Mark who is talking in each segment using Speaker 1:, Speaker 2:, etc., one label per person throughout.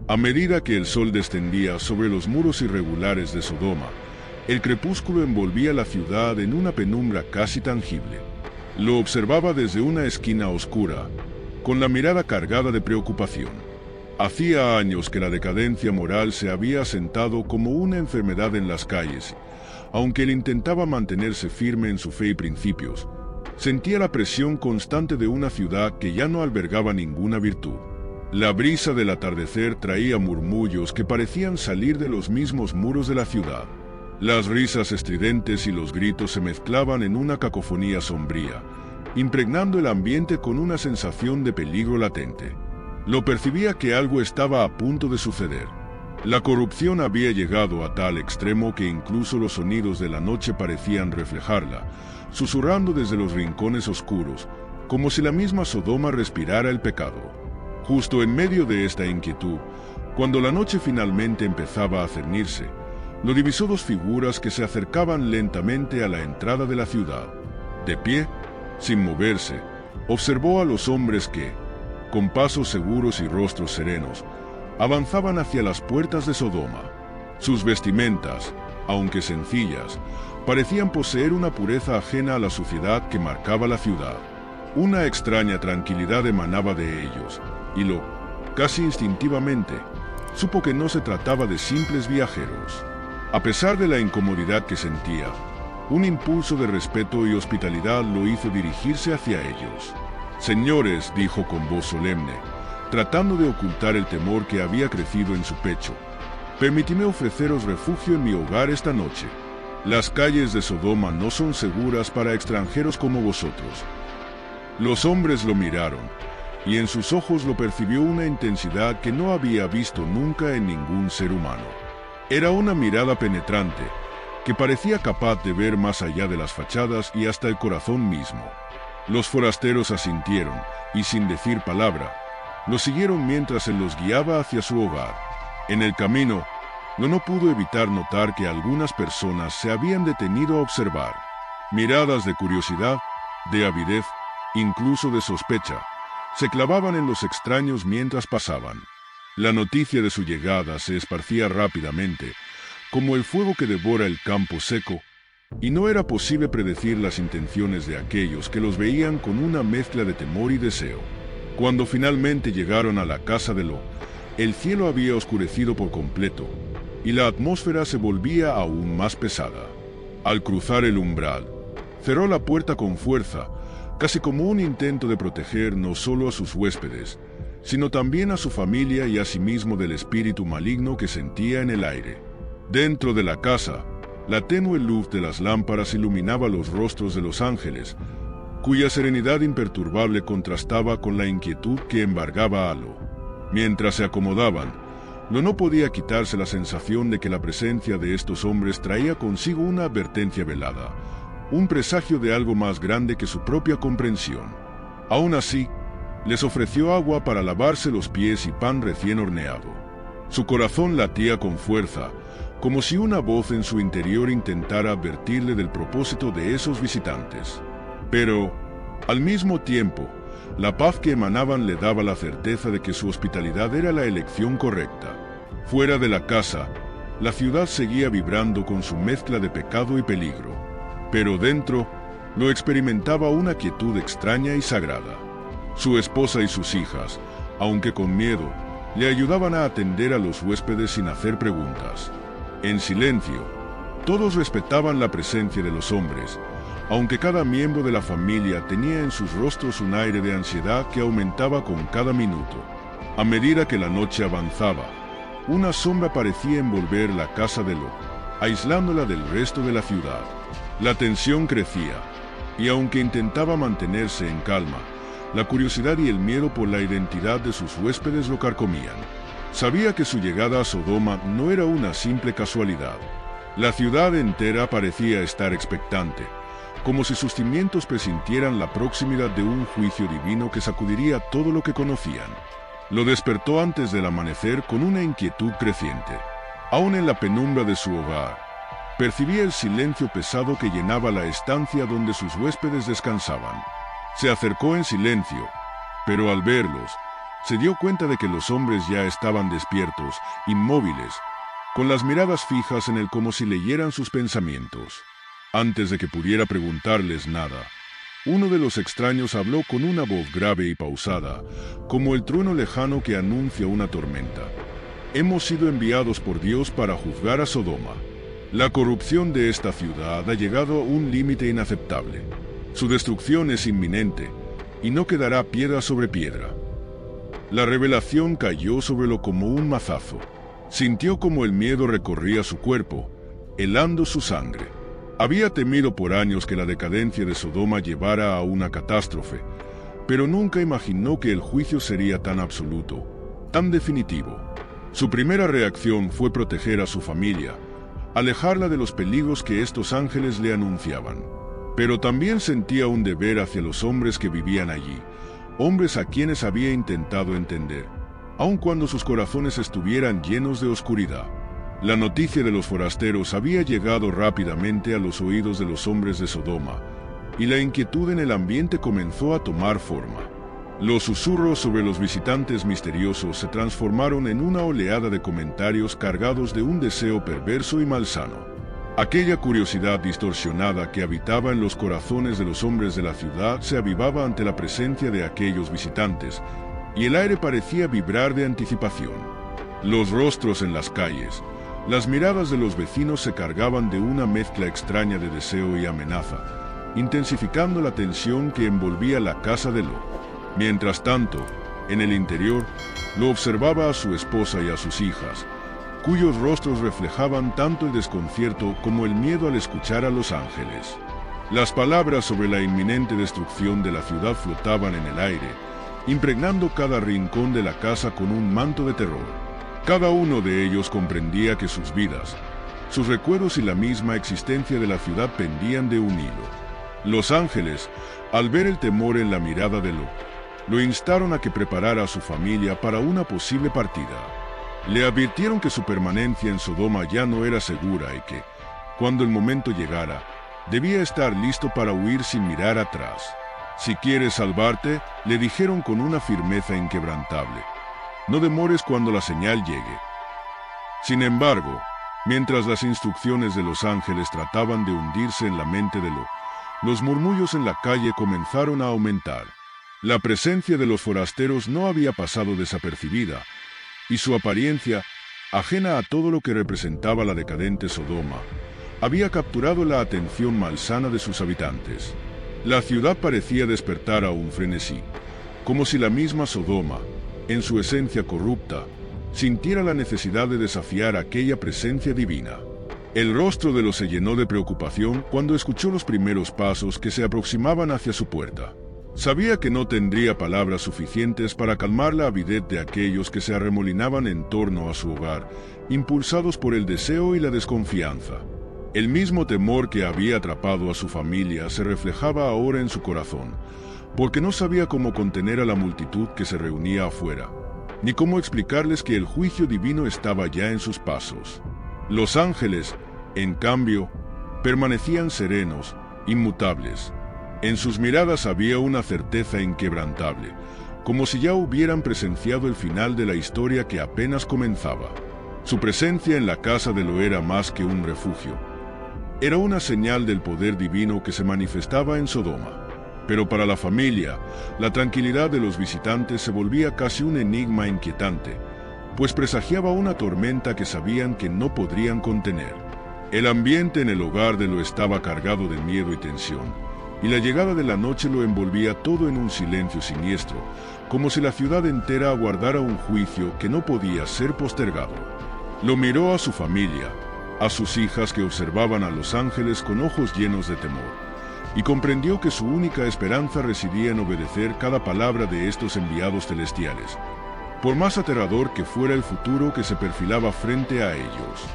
Speaker 1: A medida que el sol descendía sobre los muros irregulares de Sodoma, el crepúsculo envolvía la ciudad en una penumbra casi tangible. Lo observaba desde una esquina oscura, con la mirada cargada de preocupación. Hacía años que la decadencia moral se había asentado como una enfermedad en las calles. Aunque él intentaba mantenerse firme en su fe y principios, sentía la presión constante de una ciudad que ya no albergaba ninguna virtud. La brisa del atardecer traía murmullos que parecían salir de los mismos muros de la ciudad. Las risas estridentes y los gritos se mezclaban en una cacofonía sombría, impregnando el ambiente con una sensación de peligro latente. Lo percibía que algo estaba a punto de suceder. La corrupción había llegado a tal extremo que incluso los sonidos de la noche parecían reflejarla, susurrando desde los rincones oscuros, como si la misma Sodoma respirara el pecado. Justo en medio de esta inquietud, cuando la noche finalmente empezaba a cernirse, lo divisó dos figuras que se acercaban lentamente a la entrada de la ciudad. De pie, sin moverse, observó a los hombres que, con pasos seguros y rostros serenos, avanzaban hacia las puertas de Sodoma. Sus vestimentas, aunque sencillas, parecían poseer una pureza ajena a la suciedad que marcaba la ciudad. Una extraña tranquilidad emanaba de ellos, y casi instintivamente, supo que no se trataba de simples viajeros. A pesar de la incomodidad que sentía, un impulso de respeto y hospitalidad lo hizo dirigirse hacia ellos. «Señores», dijo con voz solemne, tratando de ocultar el temor que había crecido en su pecho, «permitidme ofreceros refugio en mi hogar esta noche. Las calles de Sodoma no son seguras para extranjeros como vosotros». Los hombres lo miraron, y en sus ojos lo percibió una intensidad que no había visto nunca en ningún ser humano. Era una mirada penetrante, que parecía capaz de ver más allá de las fachadas y hasta el corazón mismo. Los forasteros asintieron, y sin decir palabra, lo siguieron mientras él los guiaba hacia su hogar. En el camino, no pudo evitar notar que algunas personas se habían detenido a observar. Miradas de curiosidad, de avidez, incluso de sospecha, se clavaban en los extraños mientras pasaban. La noticia de su llegada se esparcía rápidamente, como el fuego que devora el campo seco, y no era posible predecir las intenciones de aquellos que los veían con una mezcla de temor y deseo. Cuando finalmente llegaron a la casa de Lot, el cielo había oscurecido por completo, y la atmósfera se volvía aún más pesada. Al cruzar el umbral, cerró la puerta con fuerza, casi como un intento de proteger no solo a sus huéspedes, sino también a su familia y a sí mismo del espíritu maligno que sentía en el aire. Dentro de la casa, la tenue luz de las lámparas iluminaba los rostros de los ángeles, cuya serenidad imperturbable contrastaba con la inquietud que embargaba a Lot. Mientras se acomodaban, Lot no podía quitarse la sensación de que la presencia de estos hombres traía consigo una advertencia velada, un presagio de algo más grande que su propia comprensión. Aún así, les ofreció agua para lavarse los pies y pan recién horneado. Su corazón latía con fuerza, como si una voz en su interior intentara advertirle del propósito de esos visitantes. Pero, al mismo tiempo, la paz que emanaban le daba la certeza de que su hospitalidad era la elección correcta. Fuera de la casa, la ciudad seguía vibrando con su mezcla de pecado y peligro. Pero dentro, lo experimentaba una quietud extraña y sagrada. Su esposa y sus hijas, aunque con miedo, le ayudaban a atender a los huéspedes sin hacer preguntas. En silencio, todos respetaban la presencia de los hombres, aunque cada miembro de la familia tenía en sus rostros un aire de ansiedad que aumentaba con cada minuto. A medida que la noche avanzaba, una sombra parecía envolver la casa de Lot, aislándola del resto de la ciudad. La tensión crecía, y aunque intentaba mantenerse en calma, la curiosidad y el miedo por la identidad de sus huéspedes lo carcomían. Sabía que su llegada a Sodoma no era una simple casualidad. La ciudad entera parecía estar expectante, como si sus cimientos presintieran la proximidad de un juicio divino que sacudiría todo lo que conocían. Lo despertó antes del amanecer con una inquietud creciente. Aún en la penumbra de su hogar, percibía el silencio pesado que llenaba la estancia donde sus huéspedes descansaban. Se acercó en silencio, pero al verlos, Se dio cuenta de que los hombres ya estaban despiertos, inmóviles, con las miradas fijas en él como si leyeran sus pensamientos. Antes de que pudiera preguntarles nada, uno de los extraños habló con una voz grave y pausada, como el trueno lejano que anuncia una tormenta. Hemos sido enviados por Dios para juzgar a Sodoma. La corrupción de esta ciudad ha llegado a un límite inaceptable. Su destrucción es inminente, y no quedará piedra sobre piedra. La revelación cayó sobre él como un mazazo. Sintió como el miedo recorría su cuerpo, helando su sangre. Había temido por años que la decadencia de Sodoma llevara a una catástrofe, pero nunca imaginó que el juicio sería tan absoluto, tan definitivo. Su primera reacción fue proteger a su familia, alejarla de los peligros que estos ángeles le anunciaban. Pero también sentía un deber hacia los hombres que vivían allí, hombres a quienes había intentado entender, aun cuando sus corazones estuvieran llenos de oscuridad. La noticia de los forasteros había llegado rápidamente a los oídos de los hombres de Sodoma, y la inquietud en el ambiente comenzó a tomar forma. Los susurros sobre los visitantes misteriosos se transformaron en una oleada de comentarios cargados de un deseo perverso y malsano. Aquella curiosidad distorsionada que habitaba en los corazones de los hombres de la ciudad se avivaba ante la presencia de aquellos visitantes, y el aire parecía vibrar de anticipación. Los rostros en las calles, las miradas de los vecinos se cargaban de una mezcla extraña de deseo y amenaza, intensificando la tensión que envolvía la casa de Lot. Mientras tanto, en el interior, lo observaba a su esposa y a sus hijas, cuyos rostros reflejaban tanto el desconcierto como el miedo al escuchar a los ángeles. Las palabras sobre la inminente destrucción de la ciudad flotaban en el aire, impregnando cada rincón de la casa con un manto de terror. Cada uno de ellos comprendía que sus vidas, sus recuerdos y la misma existencia de la ciudad pendían de un hilo. Los ángeles, al ver el temor en la mirada de Lot, lo instaron a que preparara a su familia para una posible partida. Le advirtieron que su permanencia en Sodoma ya no era segura y que, cuando el momento llegara, debía estar listo para huir sin mirar atrás. Si quieres salvarte, le dijeron con una firmeza inquebrantable, no demores cuando la señal llegue. Sin embargo, mientras las instrucciones de los ángeles trataban de hundirse en la mente de Lot, los murmullos en la calle comenzaron a aumentar. La presencia de los forasteros no había pasado desapercibida, y su apariencia, ajena a todo lo que representaba la decadente Sodoma, había capturado la atención malsana de sus habitantes. La ciudad parecía despertar a un frenesí, como si la misma Sodoma, en su esencia corrupta, sintiera la necesidad de desafiar aquella presencia divina. El rostro de Lot se llenó de preocupación cuando escuchó los primeros pasos que se aproximaban hacia su puerta. Sabía que no tendría palabras suficientes para calmar la avidez de aquellos que se arremolinaban en torno a su hogar, impulsados por el deseo y la desconfianza. El mismo temor que había atrapado a su familia se reflejaba ahora en su corazón, porque no sabía cómo contener a la multitud que se reunía afuera, ni cómo explicarles que el juicio divino estaba ya en sus pasos. Los ángeles, en cambio, permanecían serenos, inmutables. En sus miradas había una certeza inquebrantable, como si ya hubieran presenciado el final de la historia que apenas comenzaba. Su presencia en la casa de Lot era más que un refugio. Era una señal del poder divino que se manifestaba en Sodoma. Pero para la familia, la tranquilidad de los visitantes se volvía casi un enigma inquietante, pues presagiaba una tormenta que sabían que no podrían contener. El ambiente en el hogar de Lot estaba cargado de miedo y tensión, y la llegada de la noche lo envolvía todo en un silencio siniestro, como si la ciudad entera aguardara un juicio que no podía ser postergado. Lo miró a su familia, a sus hijas que observaban a los ángeles con ojos llenos de temor, y comprendió que su única esperanza residía en obedecer cada palabra de estos enviados celestiales, por más aterrador que fuera el futuro que se perfilaba frente a ellos.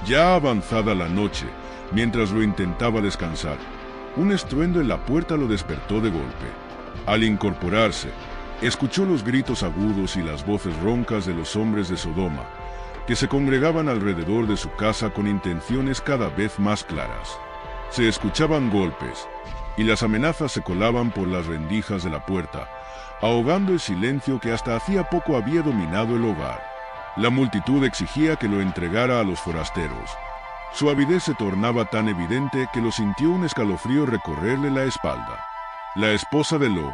Speaker 1: Ya avanzada la noche, mientras lo intentaba descansar, un estruendo en la puerta lo despertó de golpe. Al incorporarse, escuchó los gritos agudos y las voces roncas de los hombres de Sodoma, que se congregaban alrededor de su casa con intenciones cada vez más claras. Se escuchaban golpes, y las amenazas se colaban por las rendijas de la puerta, ahogando el silencio que hasta hacía poco había dominado el hogar. La multitud exigía que lo entregara a los forasteros. Su avidez se tornaba tan evidente que lo sintió un escalofrío recorrerle la espalda. La esposa de Lo,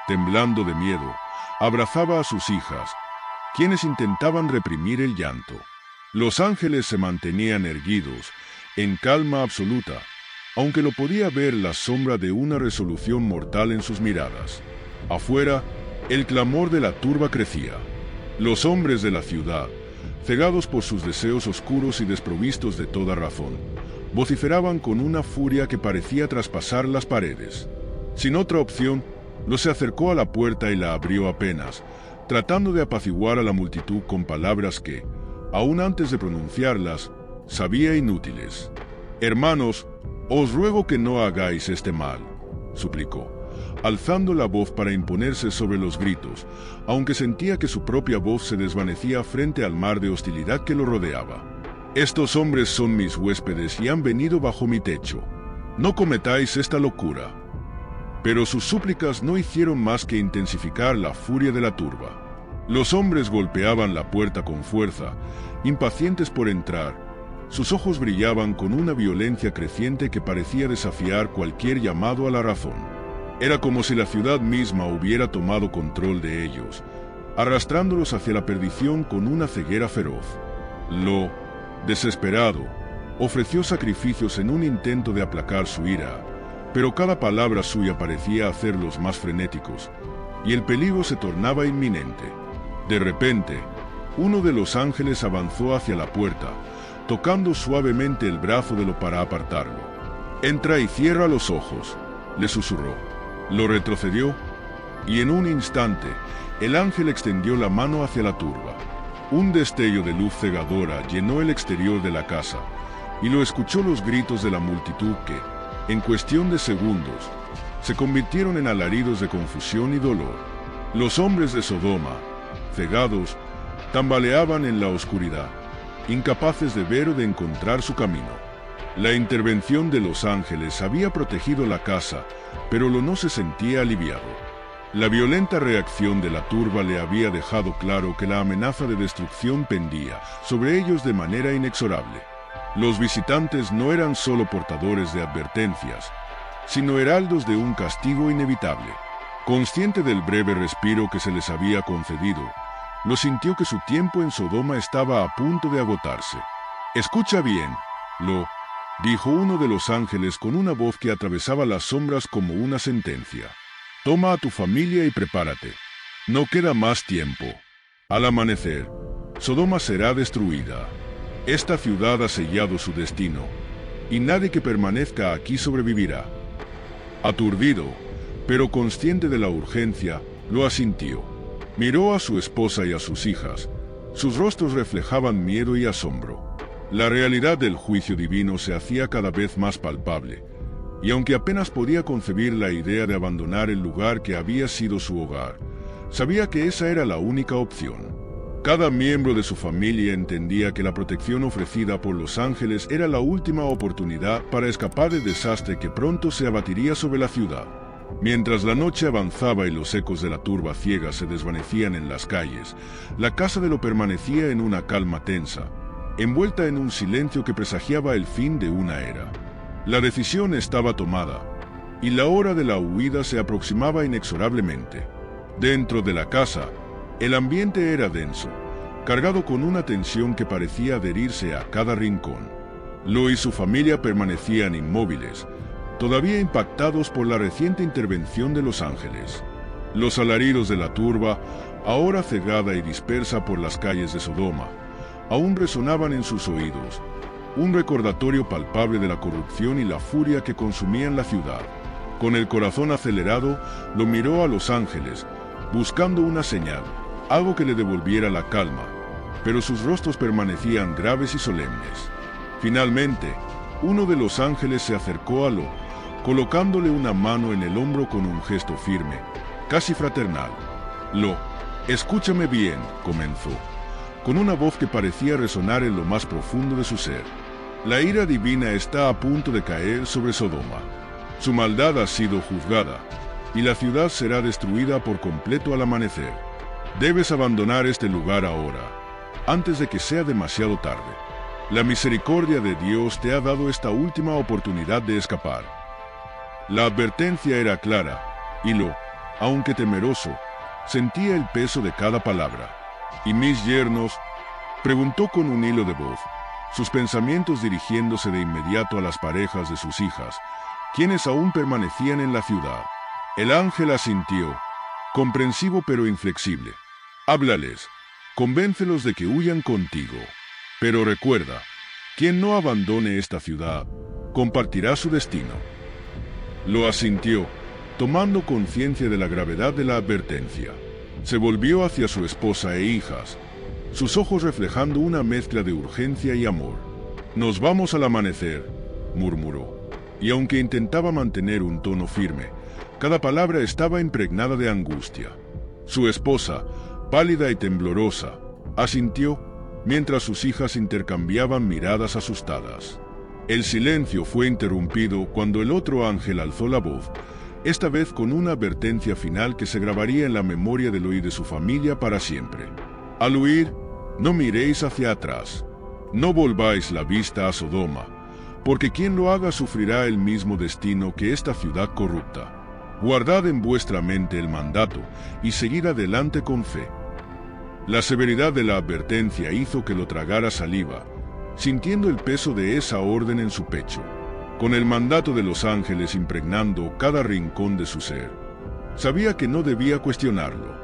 Speaker 1: temblando de miedo, abrazaba a sus hijas, quienes intentaban reprimir el llanto. Los ángeles se mantenían erguidos, en calma absoluta, aunque lo podía ver la sombra de una resolución mortal en sus miradas. Afuera, el clamor de la turba crecía. Los hombres de la ciudad, cegados por sus deseos oscuros y desprovistos de toda razón, vociferaban con una furia que parecía traspasar las paredes. Sin otra opción, Lo se acercó a la puerta y la abrió apenas, tratando de apaciguar a la multitud con palabras que, aún antes de pronunciarlas, sabía inútiles. «Hermanos, os ruego que no hagáis este mal», suplicó, alzando la voz para imponerse sobre los gritos, aunque sentía que su propia voz se desvanecía frente al mar de hostilidad que lo rodeaba. «Estos hombres son mis huéspedes y han venido bajo mi techo. No cometáis esta locura». Pero sus súplicas no hicieron más que intensificar la furia de la turba. Los hombres golpeaban la puerta con fuerza, impacientes por entrar. Sus ojos brillaban con una violencia creciente que parecía desafiar cualquier llamado a la razón. Era como si la ciudad misma hubiera tomado control de ellos, arrastrándolos hacia la perdición con una ceguera feroz. Lo, desesperado, ofreció sacrificios en un intento de aplacar su ira, pero cada palabra suya parecía hacerlos más frenéticos, y el peligro se tornaba inminente. De repente, uno de los ángeles avanzó hacia la puerta, tocando suavemente el brazo de Lo para apartarlo. «Entra y cierra los ojos», le susurró. Lo retrocedió, y en un instante, el ángel extendió la mano hacia la turba. Un destello de luz cegadora llenó el exterior de la casa, y Lo escuchó los gritos de la multitud que, en cuestión de segundos, se convirtieron en alaridos de confusión y dolor. Los hombres de Sodoma, cegados, tambaleaban en la oscuridad, incapaces de ver o de encontrar su camino. La intervención de los ángeles había protegido la casa, pero Lo no se sentía aliviado. La violenta reacción de la turba le había dejado claro que la amenaza de destrucción pendía sobre ellos de manera inexorable. Los visitantes no eran solo portadores de advertencias, sino heraldos de un castigo inevitable. Consciente del breve respiro que se les había concedido, Lo sintió que su tiempo en Sodoma estaba a punto de agotarse. «Escucha bien, Lo», dijo uno de los ángeles con una voz que atravesaba las sombras como una sentencia. «Toma a tu familia y prepárate. No queda más tiempo. Al amanecer, Sodoma será destruida. Esta ciudad ha sellado su destino, y nadie que permanezca aquí sobrevivirá». Aturdido, pero consciente de la urgencia, Lo asintió. Miró a su esposa y a sus hijas. Sus rostros reflejaban miedo y asombro. La realidad del juicio divino se hacía cada vez más palpable, y aunque apenas podía concebir la idea de abandonar el lugar que había sido su hogar, sabía que esa era la única opción. Cada miembro de su familia entendía que la protección ofrecida por los ángeles era la última oportunidad para escapar del desastre que pronto se abatiría sobre la ciudad. Mientras la noche avanzaba y los ecos de la turba ciega se desvanecían en las calles, la casa de Lo permanecía en una calma tensa, envuelta en un silencio que presagiaba el fin de una era. La decisión estaba tomada, y la hora de la huida se aproximaba inexorablemente. Dentro de la casa, el ambiente era denso, cargado con una tensión que parecía adherirse a cada rincón. Lo y su familia permanecían inmóviles, todavía impactados por la reciente intervención de los ángeles. Los alaridos de la turba, ahora cegada y dispersa por las calles de Sodoma, aún resonaban en sus oídos, un recordatorio palpable de la corrupción y la furia que consumían la ciudad. Con el corazón acelerado, Lo miró a los ángeles, buscando una señal, algo que le devolviera la calma, pero sus rostros permanecían graves y solemnes. Finalmente, uno de los ángeles se acercó a Lo, colocándole una mano en el hombro con un gesto firme, casi fraternal. «Lo, escúchame bien», comenzó, con una voz que parecía resonar en lo más profundo de su ser. «La ira divina está a punto de caer sobre Sodoma. Su maldad ha sido juzgada, y la ciudad será destruida por completo al amanecer. Debes abandonar este lugar ahora, antes de que sea demasiado tarde. La misericordia de Dios te ha dado esta última oportunidad de escapar. La advertencia era clara, y Lo, aunque temeroso, sentía el peso de cada palabra. ¿Y mis yernos?, preguntó con un hilo de voz, sus pensamientos dirigiéndose de inmediato a las parejas de sus hijas, quienes aún permanecían en la ciudad. El ángel asintió, comprensivo pero inflexible. Háblales, convéncelos de que huyan contigo. Pero recuerda, quien no abandone esta ciudad, compartirá su destino. Lo asintió, tomando conciencia de la gravedad de la advertencia. Se volvió hacia su esposa e hijas, sus ojos reflejando una mezcla de urgencia y amor. «Nos vamos al amanecer», murmuró, y aunque intentaba mantener un tono firme, cada palabra estaba impregnada de angustia. Su esposa, pálida y temblorosa, asintió, mientras sus hijas intercambiaban miradas asustadas. El silencio fue interrumpido cuando el otro ángel alzó la voz, esta vez con una advertencia final que se grabaría en la memoria de Lo y de su familia para siempre. Al huir, no miréis hacia atrás. No volváis la vista a Sodoma, porque quien lo haga sufrirá el mismo destino que esta ciudad corrupta. Guardad en vuestra mente el mandato y seguid adelante con fe. La severidad de la advertencia hizo que Lo tragara saliva, sintiendo el peso de esa orden en su pecho, con el mandato de los ángeles impregnando cada rincón de su ser. Sabía que no debía cuestionarlo.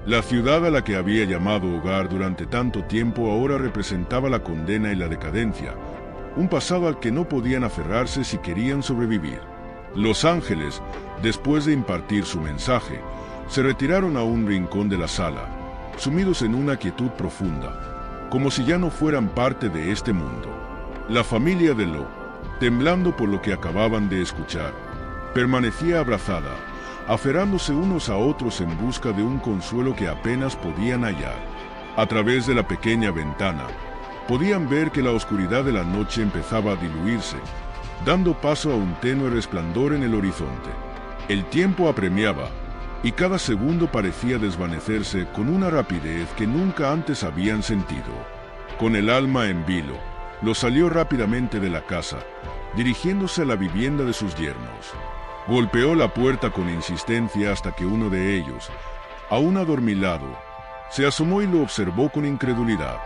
Speaker 1: La ciudad a la que había llamado hogar durante tanto tiempo ahora representaba la condena y la decadencia, un pasado al que no podían aferrarse si querían sobrevivir. Los ángeles, después de impartir su mensaje, se retiraron a un rincón de la sala, sumidos en una quietud profunda, como si ya no fueran parte de este mundo. La familia de Lo, temblando por lo que acababan de escuchar, permanecía abrazada, aferrándose unos a otros en busca de un consuelo que apenas podían hallar. A través de la pequeña ventana, podían ver que la oscuridad de la noche empezaba a diluirse, dando paso a un tenue resplandor en el horizonte. El tiempo apremiaba, y cada segundo parecía desvanecerse con una rapidez que nunca antes habían sentido. Con el alma en vilo, Lo salió rápidamente de la casa, dirigiéndose a la vivienda de sus yernos. Golpeó la puerta con insistencia hasta que uno de ellos, aún adormilado, se asomó y lo observó con incredulidad.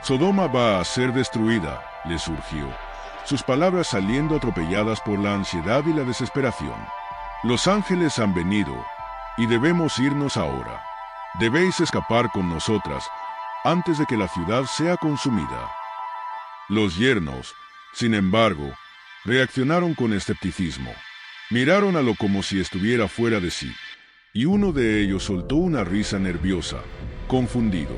Speaker 1: «Sodoma va a ser destruida», le surgió, sus palabras saliendo atropelladas por la ansiedad y la desesperación. «Los ángeles han venido, y debemos irnos ahora. Debéis escapar con nosotras, antes de que la ciudad sea consumida». Los yernos, sin embargo, reaccionaron con escepticismo. Miraron a Lo como si estuviera fuera de sí, y uno de ellos soltó una risa nerviosa, confundido.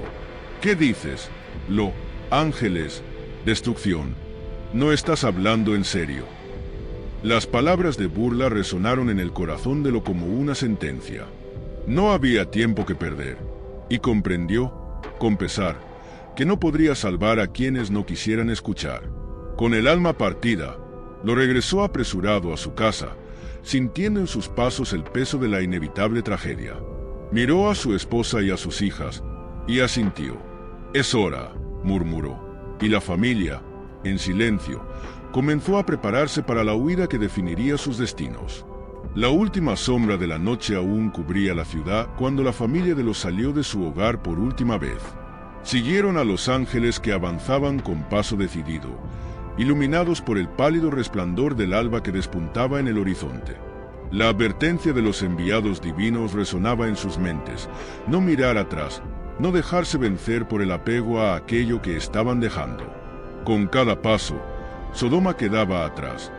Speaker 1: «¿Qué dices, Lo? Ángeles, destrucción. ¿No estás hablando en serio?» Las palabras de burla resonaron en el corazón de Lo como una sentencia. No había tiempo que perder, y comprendió, con pesar, que no podría salvar a quienes no quisieran escuchar. Con el alma partida, Lo regresó apresurado a su casa, sintiendo en sus pasos el peso de la inevitable tragedia. Miró a su esposa y a sus hijas, y asintió. «Es hora», murmuró, y la familia, en silencio, comenzó a prepararse para la huida que definiría sus destinos. La última sombra de la noche aún cubría la ciudad cuando la familia de Lo salió de su hogar por última vez. Siguieron a los ángeles que avanzaban con paso decidido, iluminados por el pálido resplandor del alba que despuntaba en el horizonte. La advertencia de los enviados divinos resonaba en sus mentes: no mirar atrás, no dejarse vencer por el apego a aquello que estaban dejando. Con cada paso, Sodoma quedaba atrás,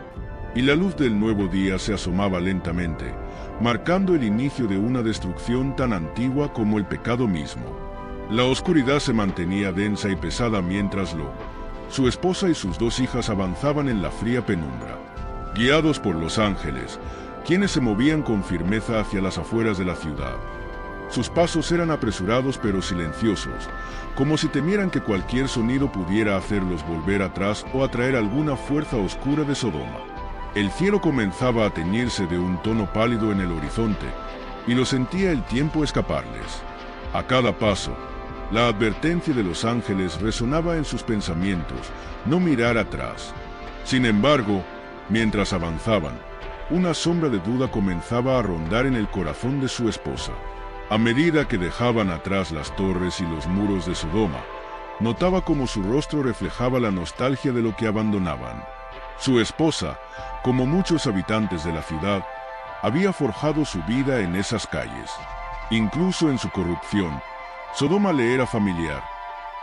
Speaker 1: y la luz del nuevo día se asomaba lentamente, marcando el inicio de una destrucción tan antigua como el pecado mismo. La oscuridad se mantenía densa y pesada mientras su esposa y sus dos hijas avanzaban en la fría penumbra, guiados por los ángeles, quienes se movían con firmeza hacia las afueras de la ciudad. Sus pasos eran apresurados pero silenciosos, como si temieran que cualquier sonido pudiera hacerlos volver atrás o atraer alguna fuerza oscura de Sodoma. El cielo comenzaba a teñirse de un tono pálido en el horizonte, y lo sentía el tiempo escaparles. A cada paso, la advertencia de los ángeles resonaba en sus pensamientos: no mirar atrás. Sin embargo, mientras avanzaban, una sombra de duda comenzaba a rondar en el corazón de su esposa. A medida que dejaban atrás las torres y los muros de Sodoma, notaba cómo su rostro reflejaba la nostalgia de lo que abandonaban. Su esposa, como muchos habitantes de la ciudad, había forjado su vida en esas calles. Incluso en su corrupción, Sodoma le era familiar,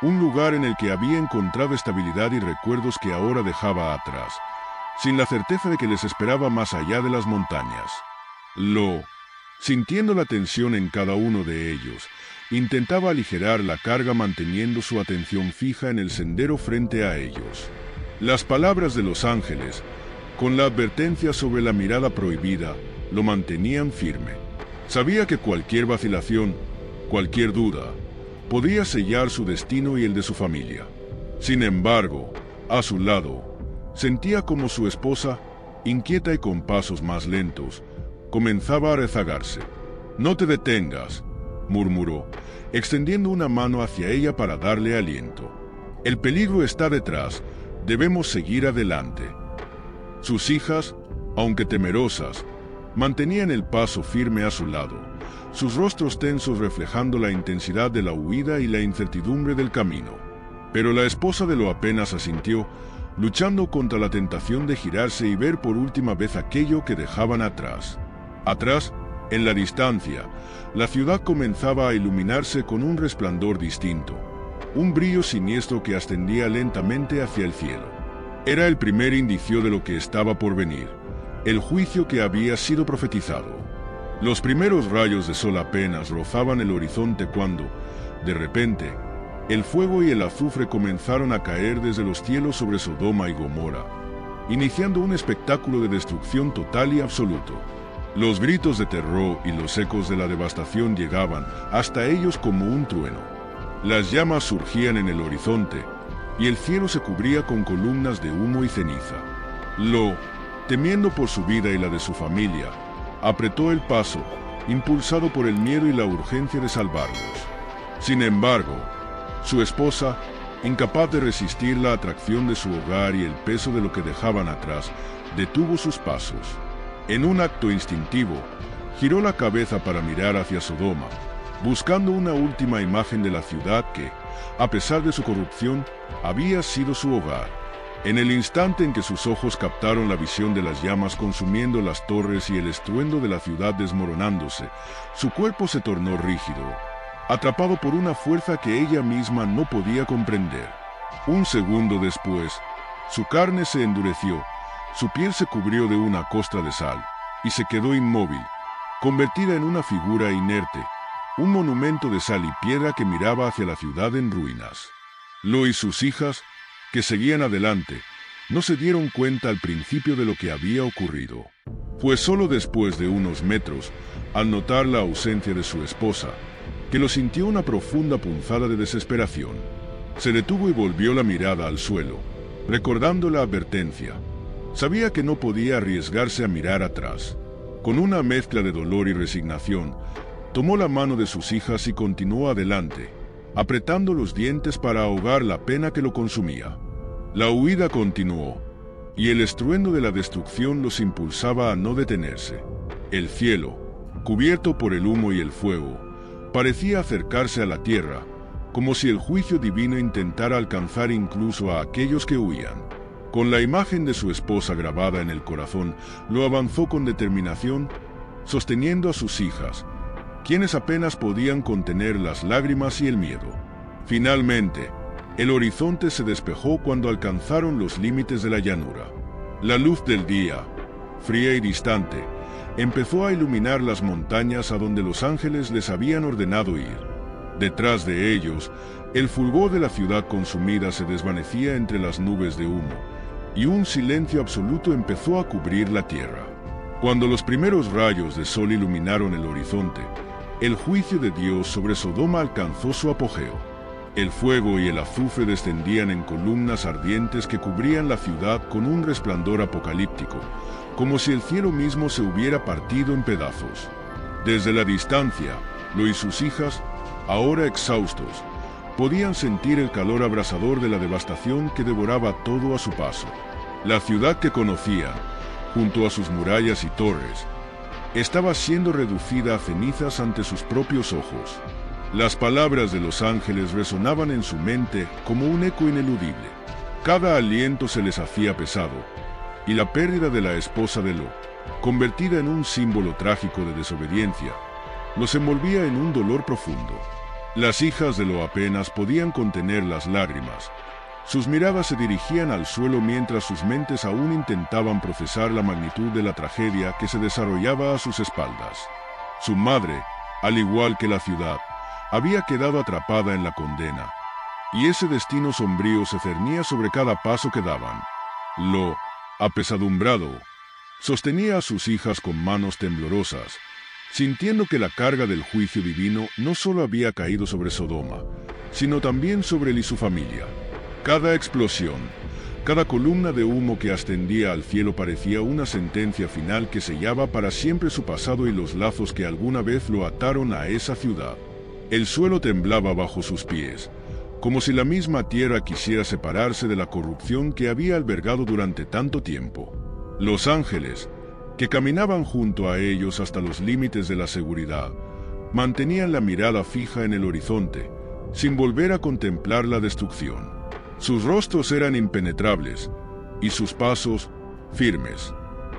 Speaker 1: un lugar en el que había encontrado estabilidad y recuerdos que ahora dejaba atrás, sin la certeza de que les esperaba más allá de las montañas. Sintiendo la tensión en cada uno de ellos, intentaba aligerar la carga manteniendo su atención fija en el sendero frente a ellos. Las palabras de los ángeles, con la advertencia sobre la mirada prohibida, lo mantenían firme. Sabía que cualquier vacilación, cualquier duda, podía sellar su destino y el de su familia. Sin embargo, a su lado, sentía como su esposa, inquieta y con pasos más lentos, comenzaba a rezagarse. «No te detengas», murmuró, extendiendo una mano hacia ella para darle aliento. «El peligro está detrás, debemos seguir adelante». Sus hijas, aunque temerosas, mantenían el paso firme a su lado, sus rostros tensos reflejando la intensidad de la huida y la incertidumbre del camino. Pero la esposa de Lo apenas asintió, luchando contra la tentación de girarse y ver por última vez aquello que dejaban atrás. Atrás, en la distancia, la ciudad comenzaba a iluminarse con un resplandor distinto, un brillo siniestro que ascendía lentamente hacia el cielo. Era el primer indicio de lo que estaba por venir, el juicio que había sido profetizado. Los primeros rayos de sol apenas rozaban el horizonte cuando, de repente, el fuego y el azufre comenzaron a caer desde los cielos sobre Sodoma y Gomorra, iniciando un espectáculo de destrucción total y absoluto. Los gritos de terror y los ecos de la devastación llegaban hasta ellos como un trueno. Las llamas surgían en el horizonte, y el cielo se cubría con columnas de humo y ceniza. Temiendo por su vida y la de su familia, apretó el paso, impulsado por el miedo y la urgencia de salvarlos. Sin embargo, su esposa, incapaz de resistir la atracción de su hogar y el peso de lo que dejaban atrás, detuvo sus pasos. En un acto instintivo, giró la cabeza para mirar hacia Sodoma, buscando una última imagen de la ciudad que, a pesar de su corrupción, había sido su hogar. En el instante en que sus ojos captaron la visión de las llamas consumiendo las torres y el estruendo de la ciudad desmoronándose, su cuerpo se tornó rígido, atrapado por una fuerza que ella misma no podía comprender. Un segundo después, su carne se endureció, su piel se cubrió de una costra de sal, y se quedó inmóvil, convertida en una figura inerte, un monumento de sal y piedra que miraba hacia la ciudad en ruinas. Lo y sus hijas, que seguían adelante, no se dieron cuenta al principio de lo que había ocurrido. Fue solo después de unos metros, al notar la ausencia de su esposa, que lo sintió una profunda punzada de desesperación. Se detuvo y volvió la mirada al suelo, recordando la advertencia. Sabía que no podía arriesgarse a mirar atrás. Con una mezcla de dolor y resignación, tomó la mano de sus hijas y continuó adelante, apretando los dientes para ahogar la pena que lo consumía. La huida continuó, y el estruendo de la destrucción los impulsaba a no detenerse. El cielo, cubierto por el humo y el fuego, parecía acercarse a la tierra, como si el juicio divino intentara alcanzar incluso a aquellos que huían. Con la imagen de su esposa grabada en el corazón, lo avanzó con determinación, sosteniendo a sus hijas, quienes apenas podían contener las lágrimas y el miedo. Finalmente, el horizonte se despejó cuando alcanzaron los límites de la llanura. La luz del día, fría y distante, empezó a iluminar las montañas a donde los ángeles les habían ordenado ir. Detrás de ellos, el fulgor de la ciudad consumida se desvanecía entre las nubes de humo, y un silencio absoluto empezó a cubrir la tierra. Cuando los primeros rayos de sol iluminaron el horizonte, el juicio de Dios sobre Sodoma alcanzó su apogeo. El fuego y el azufre descendían en columnas ardientes que cubrían la ciudad con un resplandor apocalíptico, como si el cielo mismo se hubiera partido en pedazos. Desde la distancia, Lo y sus hijas, ahora exhaustos, podían sentir el calor abrasador de la devastación que devoraba todo a su paso. La ciudad que conocían, junto a sus murallas y torres, estaba siendo reducida a cenizas ante sus propios ojos. Las palabras de los ángeles resonaban en su mente como un eco ineludible. Cada aliento se les hacía pesado, y la pérdida de la esposa de Lo, convertida en un símbolo trágico de desobediencia, los envolvía en un dolor profundo. Las hijas de Lo apenas podían contener las lágrimas. Sus miradas se dirigían al suelo mientras sus mentes aún intentaban procesar la magnitud de la tragedia que se desarrollaba a sus espaldas. Su madre, al igual que la ciudad, había quedado atrapada en la condena, y ese destino sombrío se cernía sobre cada paso que daban. Lo, apesadumbrado, sostenía a sus hijas con manos temblorosas, sintiendo que la carga del juicio divino no solo había caído sobre Sodoma, sino también sobre él y su familia. Cada explosión, cada columna de humo que ascendía al cielo parecía una sentencia final que sellaba para siempre su pasado y los lazos que alguna vez lo ataron a esa ciudad. El suelo temblaba bajo sus pies, como si la misma tierra quisiera separarse de la corrupción que había albergado durante tanto tiempo. Los ángeles, que caminaban junto a ellos hasta los límites de la seguridad, mantenían la mirada fija en el horizonte, sin volver a contemplar la destrucción. Sus rostros eran impenetrables, y sus pasos firmes.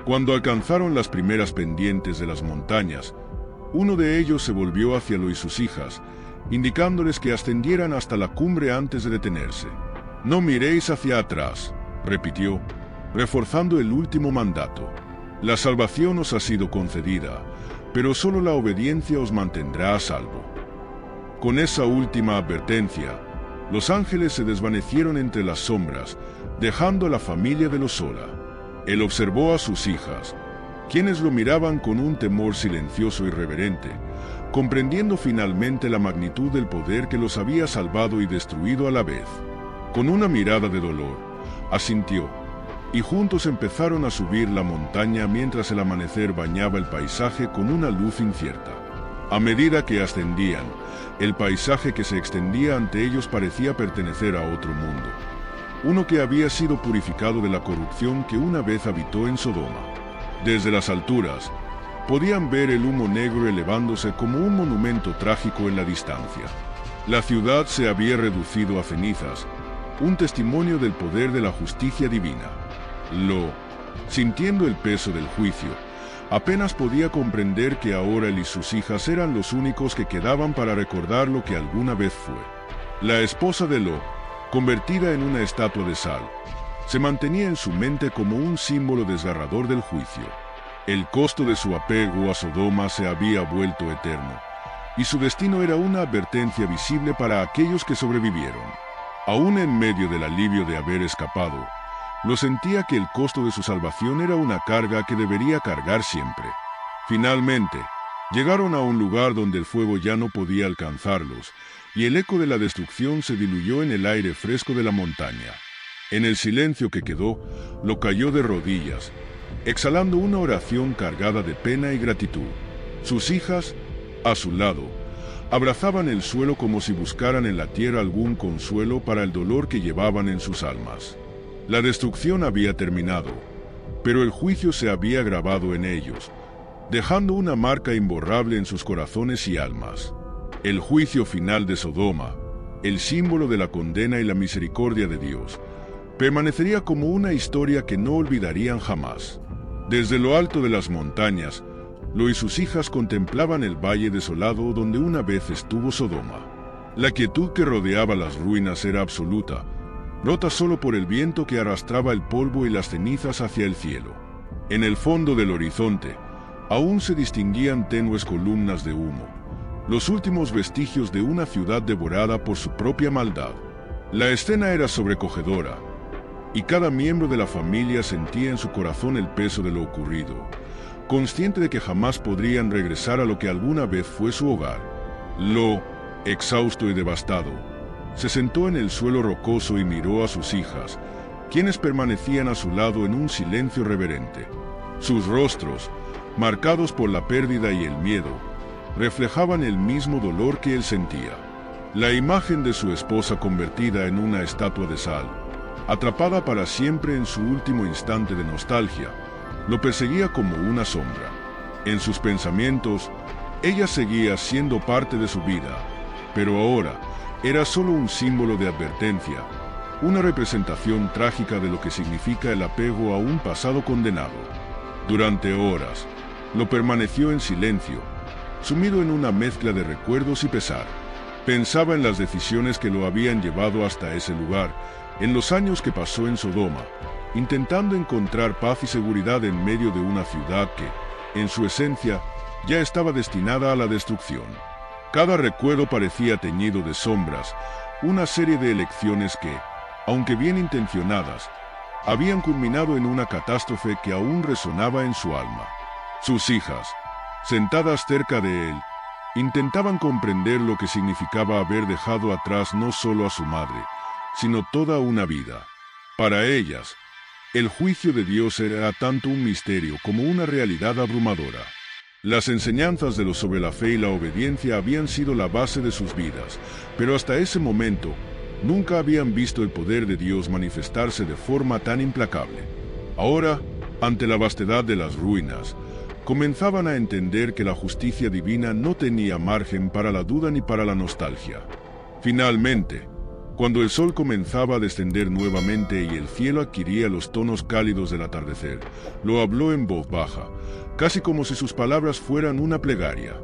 Speaker 1: Cuando alcanzaron las primeras pendientes de las montañas, uno de ellos se volvió hacia Lo y sus hijas, indicándoles que ascendieran hasta la cumbre antes de detenerse. «No miréis hacia atrás», repitió, reforzando el último mandato. «La salvación os ha sido concedida, pero solo la obediencia os mantendrá a salvo». Con esa última advertencia, los ángeles se desvanecieron entre las sombras, dejando a la familia de Lo sola. Él observó a sus hijas, quienes lo miraban con un temor silencioso y reverente, comprendiendo finalmente la magnitud del poder que los había salvado y destruido a la vez. Con una mirada de dolor, asintió, y juntos empezaron a subir la montaña mientras el amanecer bañaba el paisaje con una luz incierta. A medida que ascendían, el paisaje que se extendía ante ellos parecía pertenecer a otro mundo, uno que había sido purificado de la corrupción que una vez habitó en Sodoma. Desde las alturas, podían ver el humo negro elevándose como un monumento trágico en la distancia. La ciudad se había reducido a cenizas, un testimonio del poder de la justicia divina. Lo, sintiendo el peso del juicio, apenas podía comprender que ahora él y sus hijas eran los únicos que quedaban para recordar lo que alguna vez fue. La esposa de Lo, convertida en una estatua de sal, se mantenía en su mente como un símbolo desgarrador del juicio. El costo de su apego a Sodoma se había vuelto eterno, y su destino era una advertencia visible para aquellos que sobrevivieron. Aún en medio del alivio de haber escapado, Lo sentía que el costo de su salvación era una carga que debería cargar siempre. Finalmente, llegaron a un lugar donde el fuego ya no podía alcanzarlos, y el eco de la destrucción se diluyó en el aire fresco de la montaña. En el silencio que quedó, Lo cayó de rodillas, exhalando una oración cargada de pena y gratitud. Sus hijas, a su lado, abrazaban el suelo como si buscaran en la tierra algún consuelo para el dolor que llevaban en sus almas. La destrucción había terminado, pero el juicio se había grabado en ellos, dejando una marca imborrable en sus corazones y almas. El juicio final de Sodoma, el símbolo de la condena y la misericordia de Dios, permanecería como una historia que no olvidarían jamás. Desde lo alto de las montañas, Lo y sus hijas contemplaban el valle desolado donde una vez estuvo Sodoma. La quietud que rodeaba las ruinas era absoluta, rota solo por el viento que arrastraba el polvo y las cenizas hacia el cielo. En el fondo del horizonte, aún se distinguían tenues columnas de humo, los últimos vestigios de una ciudad devorada por su propia maldad. La escena era sobrecogedora, y cada miembro de la familia sentía en su corazón el peso de lo ocurrido, consciente de que jamás podrían regresar a lo que alguna vez fue su hogar. Lo, exhausto y devastado, Se sentó en el suelo rocoso y miró a sus hijas, quienes permanecían a su lado en un silencio reverente. Sus rostros, marcados por la pérdida y el miedo, reflejaban el mismo dolor que él sentía. La imagen de su esposa convertida en una estatua de sal, atrapada para siempre en su último instante de nostalgia, lo perseguía como una sombra. En sus pensamientos, ella seguía siendo parte de su vida, pero ahora era solo un símbolo de advertencia, una representación trágica de lo que significa el apego a un pasado condenado. Durante horas, lo permaneció en silencio, sumido en una mezcla de recuerdos y pesar. Pensaba en las decisiones que lo habían llevado hasta ese lugar, en los años que pasó en Sodoma, intentando encontrar paz y seguridad en medio de una ciudad que, en su esencia, ya estaba destinada a la destrucción. Cada recuerdo parecía teñido de sombras, una serie de elecciones que, aunque bien intencionadas, habían culminado en una catástrofe que aún resonaba en su alma. Sus hijas, sentadas cerca de él, intentaban comprender lo que significaba haber dejado atrás no solo a su madre, sino toda una vida. Para ellas, el juicio de Dios era tanto un misterio como una realidad abrumadora. Las enseñanzas de los sobre la fe y la obediencia habían sido la base de sus vidas, pero hasta ese momento, nunca habían visto el poder de Dios manifestarse de forma tan implacable. Ahora, ante la vastedad de las ruinas, comenzaban a entender que la justicia divina no tenía margen para la duda ni para la nostalgia. Finalmente, cuando el sol comenzaba a descender nuevamente y el cielo adquiría los tonos cálidos del atardecer, lo habló en voz baja, casi como si sus palabras fueran una plegaria.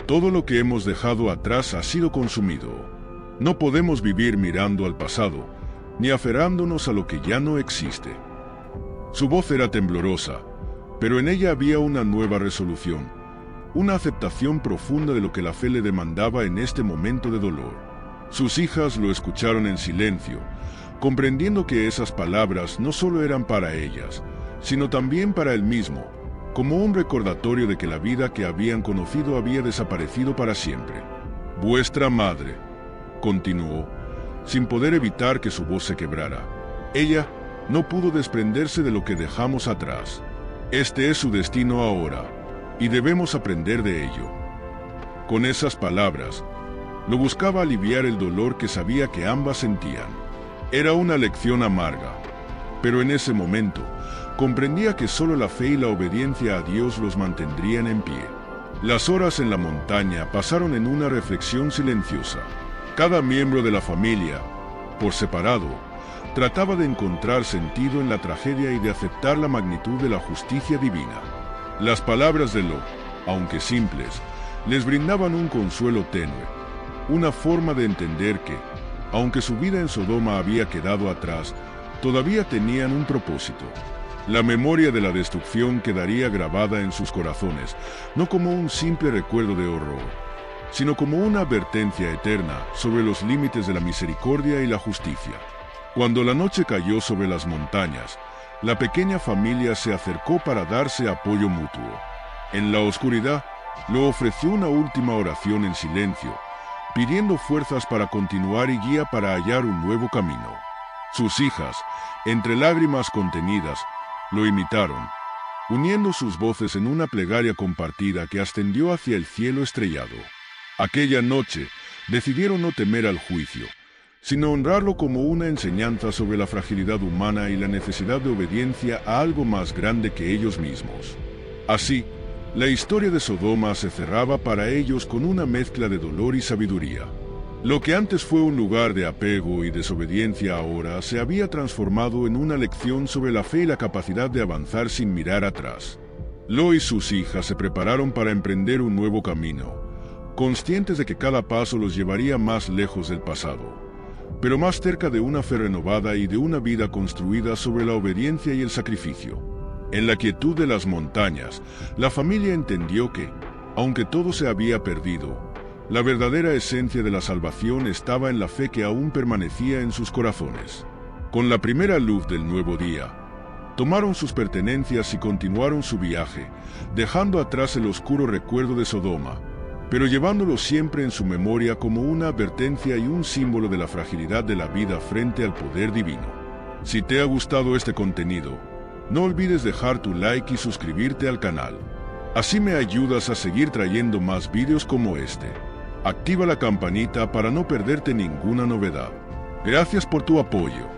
Speaker 1: Todo lo que hemos dejado atrás ha sido consumido. No podemos vivir mirando al pasado, ni aferrándonos a lo que ya no existe. Su voz era temblorosa, pero en ella había una nueva resolución, una aceptación profunda de lo que la fe le demandaba en este momento de dolor. Sus hijas lo escucharon en silencio, comprendiendo que esas palabras no solo eran para ellas, sino también para él mismo, como un recordatorio de que la vida que habían conocido había desaparecido para siempre. Vuestra madre, continuó, sin poder evitar que su voz se quebrara. Ella no pudo desprenderse de lo que dejamos atrás. Este es su destino ahora, y debemos aprender de ello. Con esas palabras, lo buscaba aliviar el dolor que sabía que ambas sentían. Era una lección amarga, pero en ese momento, comprendía que solo la fe y la obediencia a Dios los mantendrían en pie. Las horas en la montaña pasaron en una reflexión silenciosa. Cada miembro de la familia, por separado, trataba de encontrar sentido en la tragedia y de aceptar la magnitud de la justicia divina. Las palabras de Lot, aunque simples, les brindaban un consuelo tenue, una forma de entender que, aunque su vida en Sodoma había quedado atrás, todavía tenían un propósito. La memoria de la destrucción quedaría grabada en sus corazones, no como un simple recuerdo de horror, sino como una advertencia eterna sobre los límites de la misericordia y la justicia. Cuando la noche cayó sobre las montañas, la pequeña familia se acercó para darse apoyo mutuo. En la oscuridad, lo ofreció una última oración en silencio, pidiendo fuerzas para continuar y guía para hallar un nuevo camino. Sus hijas, entre lágrimas contenidas, lo imitaron, uniendo sus voces en una plegaria compartida que ascendió hacia el cielo estrellado. Aquella noche, decidieron no temer al juicio, sino honrarlo como una enseñanza sobre la fragilidad humana y la necesidad de obediencia a algo más grande que ellos mismos. Así, la historia de Sodoma se cerraba para ellos con una mezcla de dolor y sabiduría. Lo que antes fue un lugar de apego y desobediencia ahora se había transformado en una lección sobre la fe y la capacidad de avanzar sin mirar atrás. Lot y sus hijas se prepararon para emprender un nuevo camino, conscientes de que cada paso los llevaría más lejos del pasado, pero más cerca de una fe renovada y de una vida construida sobre la obediencia y el sacrificio. En la quietud de las montañas, la familia entendió que, aunque todo se había perdido, la verdadera esencia de la salvación estaba en la fe que aún permanecía en sus corazones. Con la primera luz del nuevo día, tomaron sus pertenencias y continuaron su viaje, dejando atrás el oscuro recuerdo de Sodoma, pero llevándolo siempre en su memoria como una advertencia y un símbolo de la fragilidad de la vida frente al poder divino. Si te ha gustado este contenido, no olvides dejar tu like y suscribirte al canal. Así me ayudas a seguir trayendo más vídeos como este. Activa la campanita para no perderte ninguna novedad. Gracias por tu apoyo.